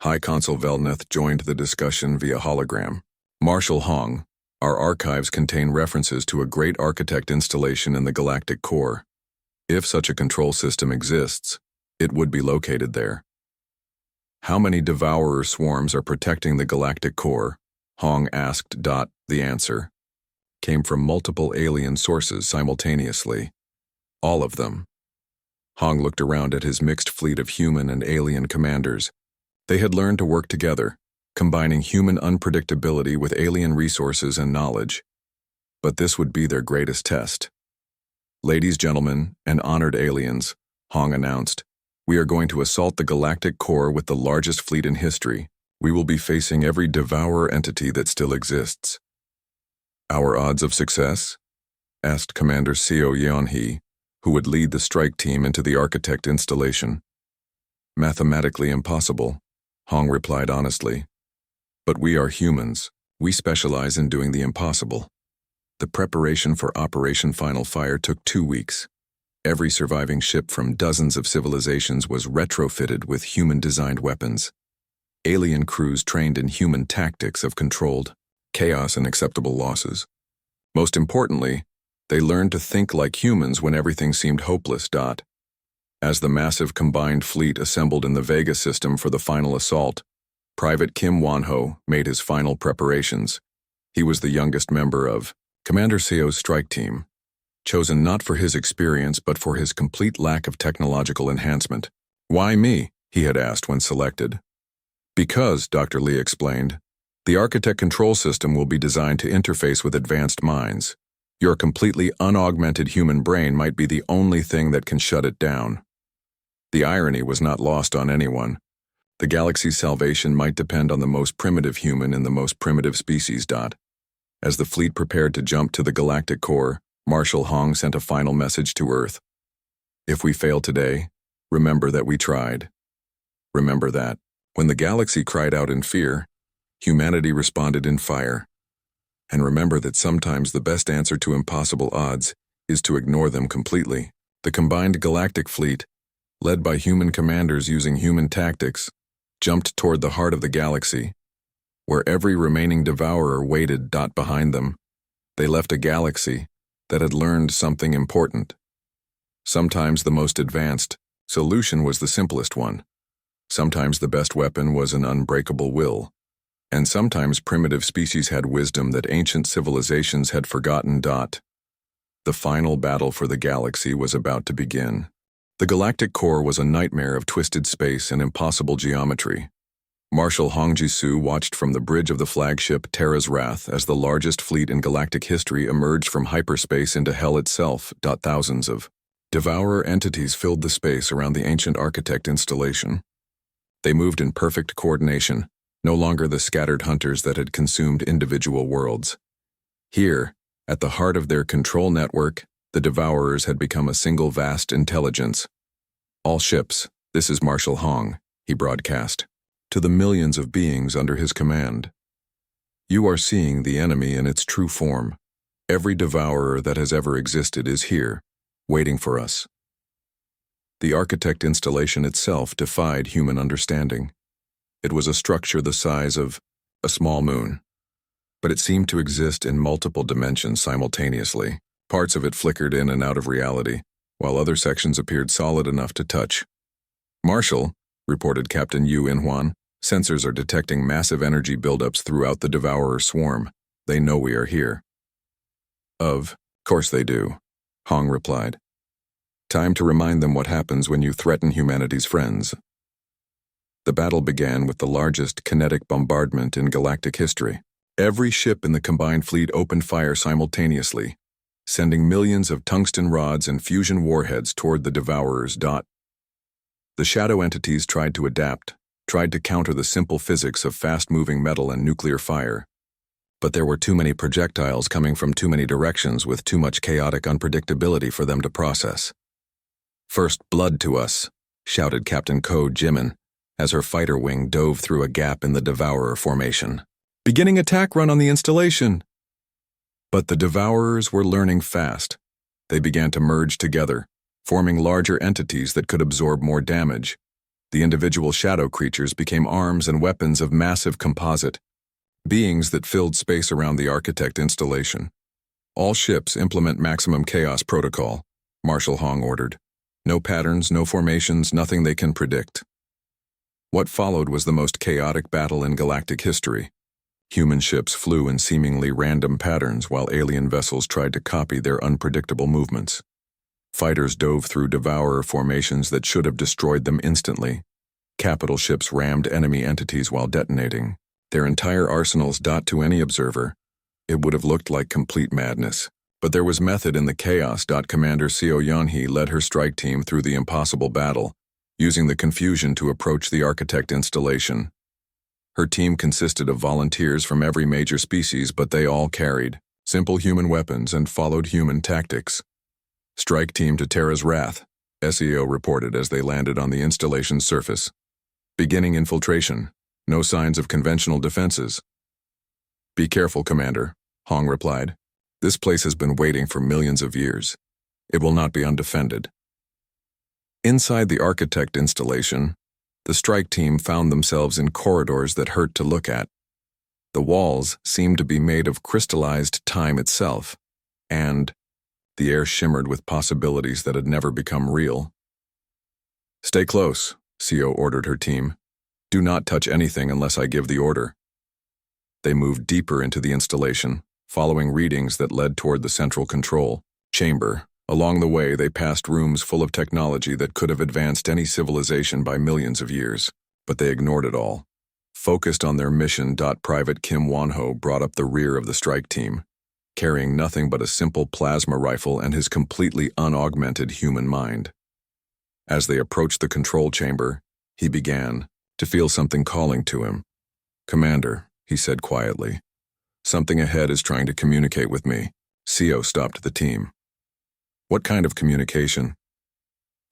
High Consul Velneth joined the discussion via hologram. Marshal Hong, our archives contain references to a great architect installation in the galactic core. If such a control system exists, it would be located there. How many Devourer swarms are protecting the galactic core? Hong asked. The answer came from multiple alien sources simultaneously. All of them. Hong looked around at his mixed fleet of human and alien commanders. They had learned to work together, combining human unpredictability with alien resources and knowledge. But this would be their greatest test. Ladies, gentlemen, and honored aliens, Hong announced, we are going to assault the galactic core with the largest fleet in history. We will be facing every Devourer entity that still exists. Our odds of success? Asked Commander Seo Yeon-hee, who would lead the strike team into the architect installation. Mathematically impossible, Hong replied honestly. But we are humans. We specialize in doing the impossible. The preparation for Operation Final Fire took 2 weeks. Every surviving ship from dozens of civilizations was retrofitted with human-designed weapons. Alien crews trained in human tactics of controlled chaos and acceptable losses. Most importantly, they learned to think like humans when everything seemed hopeless. As the massive combined fleet assembled in the Vega system for the final assault, Private Kim Won-ho made his final preparations. He was the youngest member of Commander Seo's strike team, chosen not for his experience but for his complete lack of technological enhancement. Why me? He had asked when selected. Because, Dr. Lee explained, the architect control system will be designed to interface with advanced minds. Your completely unaugmented human brain might be the only thing that can shut it down. The irony was not lost on anyone. The galaxy's salvation might depend on the most primitive human in the most primitive species. As the fleet prepared to jump to the galactic core, Marshal Hong sent a final message to Earth. If we fail today, remember that we tried. Remember that, when the galaxy cried out in fear, humanity responded in fire. And remember that sometimes the best answer to impossible odds is to ignore them completely. The combined galactic fleet, led by human commanders using human tactics, jumped toward the heart of the galaxy, where every remaining Devourer waited. Behind them, they left a galaxy that had learned something important. Sometimes the most advanced solution was the simplest one. Sometimes the best weapon was an unbreakable will. And sometimes primitive species had wisdom that ancient civilizations had forgotten. The final battle for the galaxy was about to begin. The galactic core was a nightmare of twisted space and impossible geometry. Marshal Hong Jisoo watched from the bridge of the flagship Terra's Wrath as the largest fleet in galactic history emerged from hyperspace into hell itself. Thousands of devourer entities filled the space around the ancient architect installation. They moved in perfect coordination, no longer the scattered hunters that had consumed individual worlds. Here, at the heart of their control network, the devourers had become a single vast intelligence. All ships, this is Marshal Hong, he broadcast, to the millions of beings under his command. You are seeing the enemy in its true form. Every devourer that has ever existed is here, waiting for us. The architect installation itself defied human understanding. It was a structure the size of a small moon, but it seemed to exist in multiple dimensions simultaneously. Parts of it flickered in and out of reality, while other sections appeared solid enough to touch. Marshal, reported Captain Yu In-hwan, sensors are detecting massive energy buildups throughout the devourer swarm. They know we are here. Of course they do, Hong replied. Time to remind them what happens when you threaten humanity's friends. The battle began with the largest kinetic bombardment in galactic history. Every ship in the combined fleet opened fire simultaneously, sending millions of tungsten rods and fusion warheads toward the devourers. The shadow entities tried to adapt, tried to counter the simple physics of fast-moving metal and nuclear fire. But there were too many projectiles coming from too many directions with too much chaotic unpredictability for them to process. First blood to us, shouted Captain Ko Jimin, as her fighter wing dove through a gap in the devourer formation. Beginning attack run on the installation. But the devourers were learning fast. They began to merge together, forming larger entities that could absorb more damage. The individual shadow creatures became arms and weapons of massive composite, beings that filled space around the architect installation. All ships implement maximum chaos protocol, Marshal Hong ordered. No patterns, no formations, nothing they can predict. What followed was the most chaotic battle in galactic history. Human ships flew in seemingly random patterns while alien vessels tried to copy their unpredictable movements. Fighters dove through devourer formations that should have destroyed them instantly. Capital ships rammed enemy entities while detonating. Their entire arsenals. To any observer, it would have looked like complete madness. But there was method in the chaos. Commander Seo Yeonhee led her strike team through the impossible battle, using the confusion to approach the architect installation. Her team consisted of volunteers from every major species, but they all carried simple human weapons and followed human tactics. Strike team to Terra's Wrath, SEO reported as they landed on the installation's surface. Beginning infiltration. No signs of conventional defenses. Be careful, Commander, Hong replied. This place has been waiting for millions of years. It will not be undefended. Inside the architect installation, the strike team found themselves in corridors that hurt to look at. The walls seemed to be made of crystallized time itself, and the air shimmered with possibilities that had never become real. Stay close, CO ordered her team. Do not touch anything unless I give the order. They moved deeper into the installation, following readings that led toward the central control chamber. Along the way, they passed rooms full of technology that could have advanced any civilization by millions of years, but they ignored it all. Focused on their mission. Private Kim Won-ho brought up the rear of the strike team, carrying nothing but a simple plasma rifle and his completely unaugmented human mind. As they approached the control chamber, he began to feel something calling to him. Commander, he said quietly, something ahead is trying to communicate with me. CO stopped the team. What kind of communication?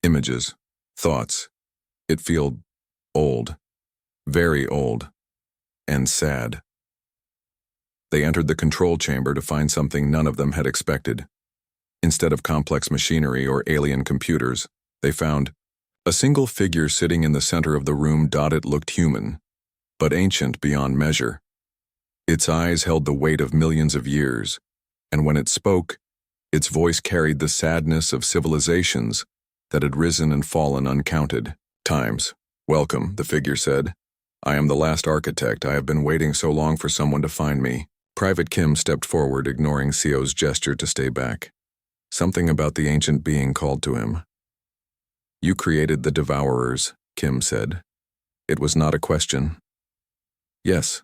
Images, thoughts. It felt old, very old, and sad. They entered the control chamber to find something none of them had expected. Instead of complex machinery or alien computers, they found a single figure sitting in the center of the room. It looked human, but ancient beyond measure. Its eyes held the weight of millions of years, and when it spoke, Its voice carried the sadness of civilizations that had risen and fallen uncounted times. "Welcome," the figure said. "I am the last architect. I have been waiting so long for someone to find me." Private Kim stepped forward, ignoring Sio's gesture to stay back. Something about the ancient being called to him. "You created the Devourers," Kim said. It was not a question. "Yes,"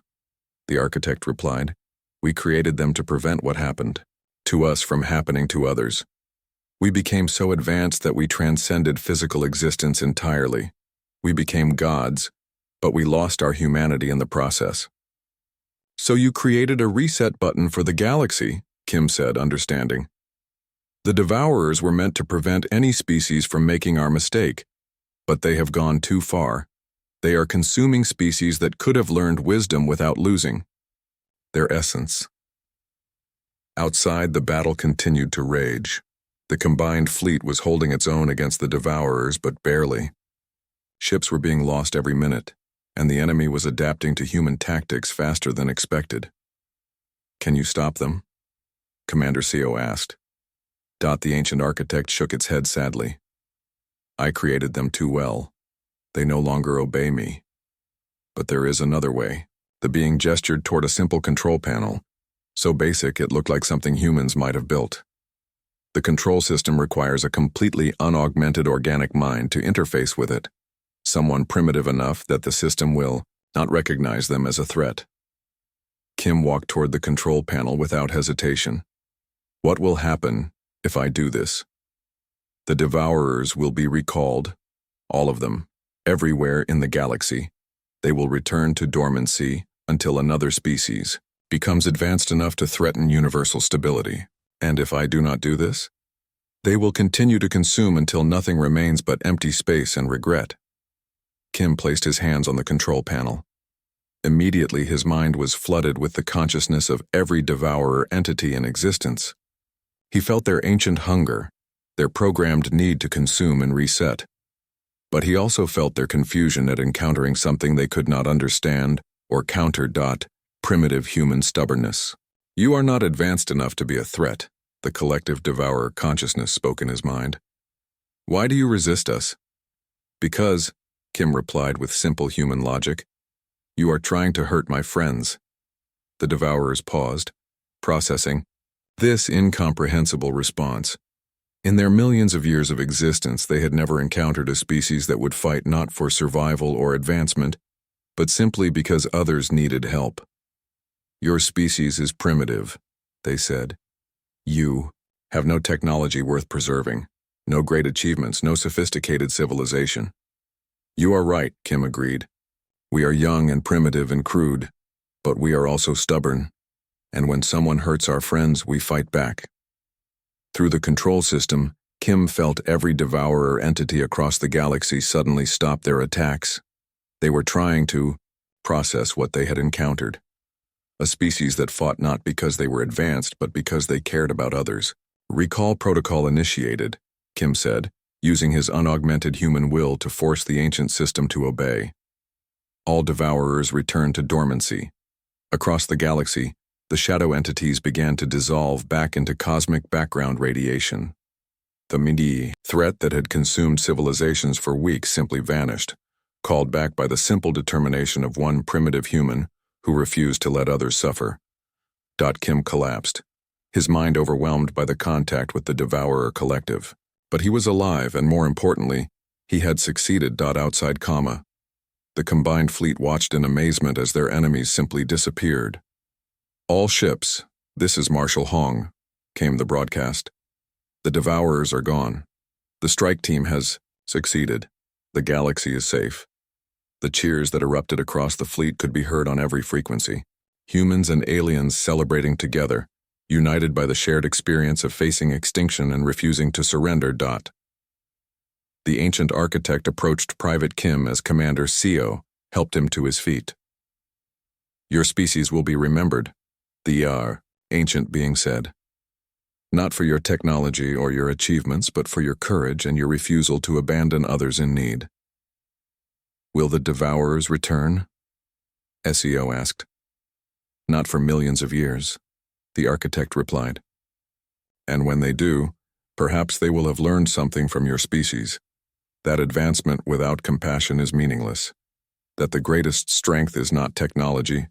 the architect replied. "We created them to prevent what happened to us from happening to others. We became so advanced that we transcended physical existence entirely. We became gods, but we lost our humanity in the process." "So you created a reset button for the galaxy," Kim said, understanding. "The Devourers were meant to prevent any species from making our mistake, but they have gone too far. They are consuming species that could have learned wisdom without losing their essence." Outside, the battle continued to rage. The combined fleet was holding its own against the Devourers, but barely. Ships were being lost every minute, and the enemy was adapting to human tactics faster than expected. "Can you stop them?" Commander Sio asked. The ancient architect shook its head sadly. "I created them too well. They no longer obey me. But there is another way." The being gestured toward a simple control panel, so basic it looked like something humans might have built. "The control system requires a completely unaugmented organic mind to interface with it, someone primitive enough that the system will not recognize them as a threat." Kim walked toward the control panel without hesitation. "What will happen if I do this? The Devourers will be recalled, all of them, everywhere in the galaxy. They will return to dormancy until another species becomes advanced enough to threaten universal stability. And if I do not do this, they will continue to consume until nothing remains but empty space and regret." Kim placed his hands on the control panel. Immediately his mind was flooded with the consciousness of every devourer entity in existence. He felt their ancient hunger, their programmed need to consume and reset. But he also felt their confusion at encountering something they could not understand or counter. Primitive human stubbornness. "You are not advanced enough to be a threat," the collective devourer consciousness spoke in his mind. "Why do you resist us?" "Because," Kim replied with simple human logic, "you are trying to hurt my friends." The devourers paused, processing this incomprehensible response. In their millions of years of existence, they had never encountered a species that would fight not for survival or advancement, but simply because others needed help. "Your species is primitive," they said. "You have no technology worth preserving, no great achievements, no sophisticated civilization." "You are right," Kim agreed. "We are young and primitive and crude, but we are also stubborn, and when someone hurts our friends, we fight back." Through the control system, Kim felt every devourer entity across the galaxy suddenly stop their attacks. They were trying to process what they had encountered. A species that fought not because they were advanced, but because they cared about others. "Recall protocol initiated," Kim said, using his unaugmented human will to force the ancient system to obey. All devourers returned to dormancy. Across the galaxy, the shadow entities began to dissolve back into cosmic background radiation. The midi threat that had consumed civilizations for weeks simply vanished, called back by the simple determination of one primitive human who refused to let others suffer. Kim collapsed, his mind overwhelmed by the contact with the Devourer collective. But he was alive, and more importantly, he had succeeded. Outside Kama, the combined fleet watched in amazement as their enemies simply disappeared. "All ships, this is Marshal Hong," came the broadcast. "The Devourers are gone. The strike team has succeeded. The galaxy is safe." The cheers that erupted across the fleet could be heard on every frequency. Humans and aliens celebrating together, united by the shared experience of facing extinction and refusing to surrender. The ancient architect approached Private Kim as Commander Sio helped him to his feet. "Your species will be remembered," the ancient being said. "Not for your technology or your achievements, but for your courage and your refusal to abandon others in need." "Will the Devourers return?" Sio asked. "Not for millions of years," the architect replied. And when they do, perhaps they will have learned something from your species. That advancement without compassion is meaningless. That the greatest strength is not technology,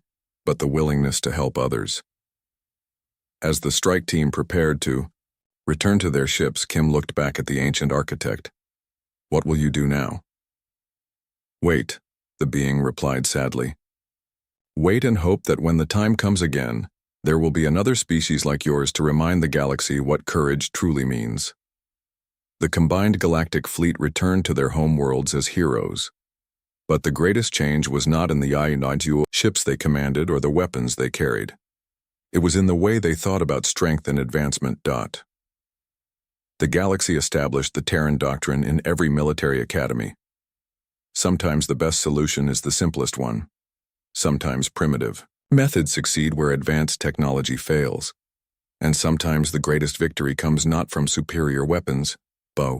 but the willingness to help others. As the strike team prepared to return to their ships, Kim looked back at the ancient architect. What will you do now? Wait, the being replied sadly. Wait and hope that when the time comes again, there will be another species like yours to remind the galaxy what courage truly means. The combined galactic fleet returned to their home worlds as heroes. But the greatest change was not in the INIDU ships they commanded or the weapons they carried. It was in the way they thought about strength and advancement. The galaxy established the Terran doctrine in every military academy. Sometimes the best solution is the simplest one. Sometimes primitive methods succeed where advanced technology fails. And sometimes the greatest victory comes not from superior weapons, but